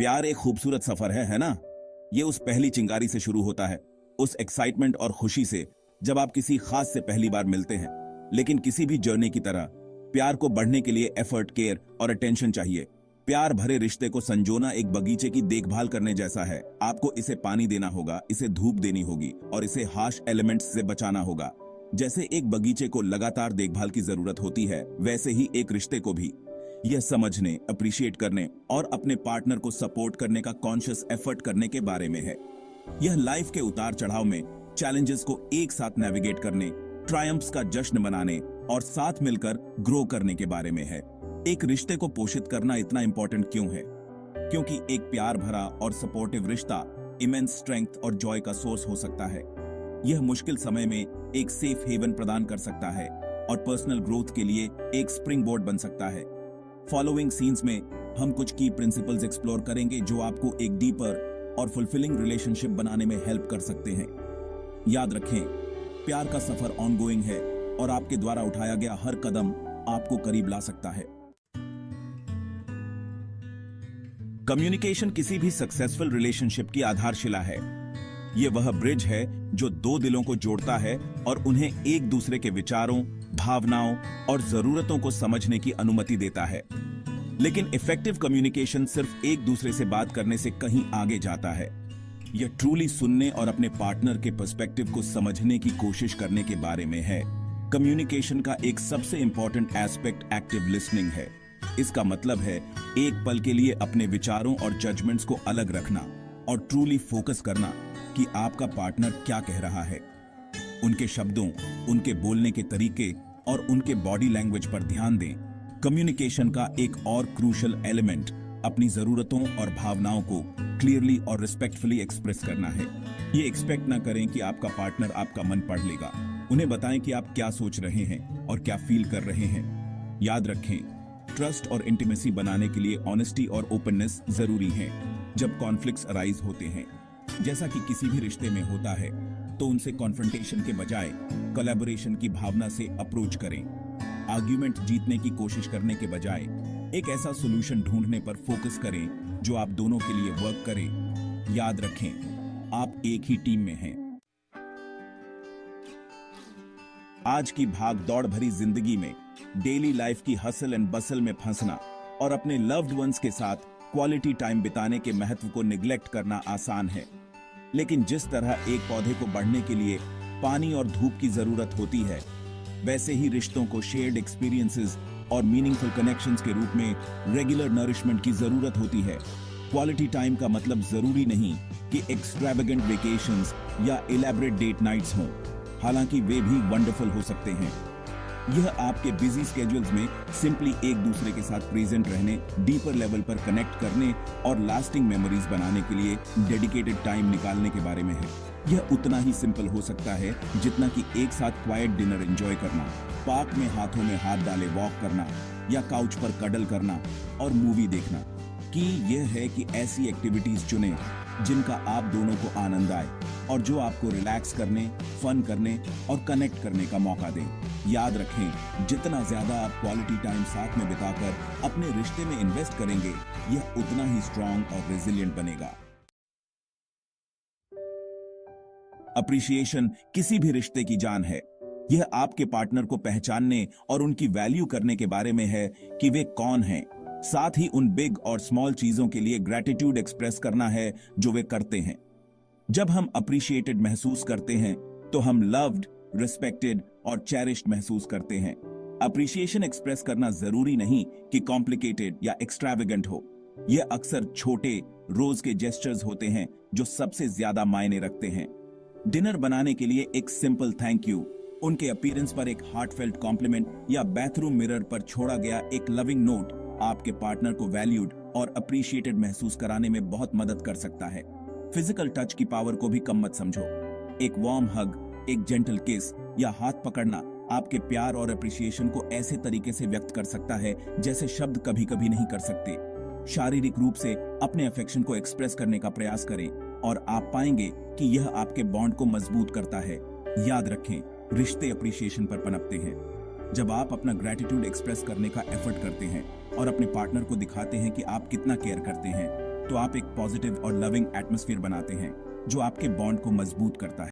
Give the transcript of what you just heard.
प्यार एक खूबसूरत सफर है ना? ये उस पहली चिंगारी से शुरू होता है, उस एक्साइटमेंट और खुशी से जब आप किसी खास से पहली बार मिलते हैं। लेकिन किसी भी जर्नी की तरह प्यार को बढ़ने के लिए एफर्ट, केयर और अटेंशन चाहिए। प्यार भरे रिश्ते को संजोना एक बगीचे की देखभाल करने जैसा है। आपको इसे पानी देना होगा, इसे धूप देनी होगी और इसे हार्श एलिमेंट्स से बचाना होगा। जैसे एक बगीचे को लगातार देखभाल की जरूरत होती है, वैसे ही एक रिश्ते को भी। यह समझने, अप्रिशिएट करने और अपने पार्टनर को सपोर्ट करने का कॉन्शियस एफर्ट करने के बारे में है। यह लाइफ के उतार चढ़ाव में चैलेंजेस को एक साथ नेविगेट करने, ट्रायम्फ्स का जश्न मनाने और साथ मिलकर ग्रो करने के बारे में है। एक रिश्ते को पोषित करना इतना इंपॉर्टेंट क्यों है? क्योंकि एक प्यार भरा और सपोर्टिव रिश्ता इमेंस स्ट्रेंथ और जॉय का सोर्स हो सकता है। यह मुश्किल समय में एक सेफ हेवन प्रदान कर सकता है और पर्सनल ग्रोथ के लिए एक स्प्रिंग बोर्ड बन सकता है। फॉलोइंग सीन्स में हम कुछ की प्रिंसिपल्स एक्सप्लोर करेंगे जो आपको एक डीपर और फुलफिलिंग रिलेशनशिप बनाने में हेल्प कर सकते हैं। याद रखें, प्यार का सफर ऑनगोइंग है और आपके द्वारा उठाया गया हर कदम आपको करीब ला सकता है। कम्युनिकेशन किसी भी सक्सेसफुल रिलेशनशिप की आधारशिला है। यह वह ब्रिज है जो दो दिलों को जोड़ता है और उन्हें एक दूसरे के विचारों, भावनाओं और जरूरतों को समझने की अनुमति देता है। लेकिन इफेक्टिव कम्युनिकेशन सिर्फ एक दूसरे से बात करने से कहीं आगे जाता है। यह ट्रूली सुनने और अपने पार्टनर के पर्सपेक्टिव को समझने की कोशिश करने के बारे में है। कम्युनिकेशन का एक सबसे इंपॉर्टेंट एस्पेक्ट एक्टिव लिसनिंग है। इसका मतलब है एक पल के लिए अपने विचारों और जजमेंट्स को अलग रखना और ट्रूली फोकस करना कि आपका पार्टनर क्या कह रहा है। उनके शब्दों, उनके बोलने के तरीके और उनके बॉडी लैंग्वेज पर ध्यान दें। कम्युनिकेशन का एक और क्रूशियल एलिमेंट अपनी जरूरतों और भावनाओं को क्लियरली और रिस्पेक्टफुली एक्सप्रेस करना है। ये एक्सपेक्ट ना करें कि आपका पार्टनर आपका मन पढ़ लेगा। उन्हें बताएं कि आप क्या सोच रहे हैं और क्या फील कर रहे हैं। याद रखें, ट्रस्ट और इंटीमेसी बनाने के लिए ऑनेस्टी और ओपननेस जरूरी है। जब कॉन्फ्लिक्ट्स अराइज होते हैं, जैसा कि किसी भी रिश्ते में होता है, तो उनसे कॉन्फ्रंटेशन के बजाय कोलैबोरेशन की भावना से अप्रोच करें। आर्ग्यूमेंट जीतने की कोशिश करने के बजाय एक ऐसा सॉल्यूशन ढूंढने पर फोकस करें जो आप दोनों के लिए वर्क करे। याद रखें, आप एक ही टीम में हैं। आज की भाग दौड़ भरी जिंदगी में डेली लाइफ की हसल एंड बसल में फंसना और अपने लव्ड वंस के साथ क्वालिटी टाइम बिताने के महत्व को निगलेक्ट करना आसान है। लेकिन जिस तरह एक पौधे को बढ़ने के लिए पानी और धूप की जरूरत होती है, वैसे ही रिश्तों को शेयर्ड एक्सपीरियंसेस और मीनिंगफुल कनेक्शंस के रूप में रेगुलर नरिशमेंट की जरूरत होती है। क्वालिटी टाइम का मतलब जरूरी नहीं कि एक्सट्रावेगेंट वेकेशंस या इलैबोरेट डेट नाइट्स हों, हालांकि वे भी वंडरफुल हो सकते हैं। यह आपके बिजी स्केड्यूल्स में सिंपली एक दूसरे के साथ प्रेजेंट रहने, डीपर लेवल पर कनेक्ट करने और लास्टिंग मेमोरीज बनाने के लिए डेडिकेटेड टाइम निकालने के बारे में है। यह उतना ही सिंपल हो सकता है जितना कि एक साथ क्वाइट डिनर एंजॉय करना, पार्क में हाथों में हाथ डाले वॉक करना या काउच पर कडल करना और मूवी देखना। की यह है कि ऐसी एक्टिविटीज चुनें जिनका आप दोनों को आनंद आए और जो आपको रिलैक्स करने, फन करने और कनेक्ट करने का मौका दें। याद रखें, जितना ज्यादा आप क्वालिटी टाइम साथ में बिताकर अपने रिश्ते में इन्वेस्ट करेंगे, यह उतना ही स्ट्रांग और रेजिलिएंट बनेगा। अप्रिशिएशन किसी भी रिश्ते की जान है। यह आपके पार्टनर को पहचानने और उनकी वैल्यू करने के बारे में है कि वे कौन हैं। साथ ही उन बिग और स्मॉल चीजों के लिए ग्रेटिट्यूड एक्सप्रेस करना है जो वे करते हैं। जब हम अप्रिशिएटेड महसूस करते हैं तो हम लव्ड, रिस्पेक्टेड और चेरिश्ड महसूस करते हैं। अप्रिशिएशन एक्सप्रेस करना जरूरी नहीं कि कॉम्प्लिकेटेड या एक्स्ट्रावेगेंट हो। यह अक्सर छोटे, रोज के जेस्चर्स होते हैं जो सबसे ज्यादा मायने रखते हैं। डिनर बनाने के लिए एक सिंपल थैंक यू, उनके अपीयरेंस पर एक हार्टफेल्ट कॉम्प्लीमेंट या बाथरूम मिरर पर छोड़ा गया एक लविंग नोट आपके पार्टनर को वैल्यूड और अप्रिशिएटेड महसूस कराने में बहुत मदद कर सकता है। फिजिकल टच की पावर को भी कम मत समझो। एक वार्म हग, एक जेंटल किस या हाथ पकड़ना आपके प्यार और अप्रिशिएशन को ऐसे तरीके से व्यक्त कर सकता है जैसे शब्द कभी कभी नहीं कर सकते। शारीरिक रूप से अपने अफेक्शन को एक्सप्रेस करने का प्रयास करें और आप पाएंगे कि यह आपके बॉन्ड को मजबूत करता है। याद रखें, रिश्ते अप्रिशिएशन पर पनपते हैं। जब आप अपना ग्रेटिट्यूड एक्सप्रेस करने का एफर्ट करते हैं और अपने पार्टनर को दिखाते हैं कि आप कितना केयर करते हैं, तो आप एक पॉजिटिव और लविंग एटमॉस्फेयर बनाते हैं जो आपके बॉन्ड को मजबूत करता है।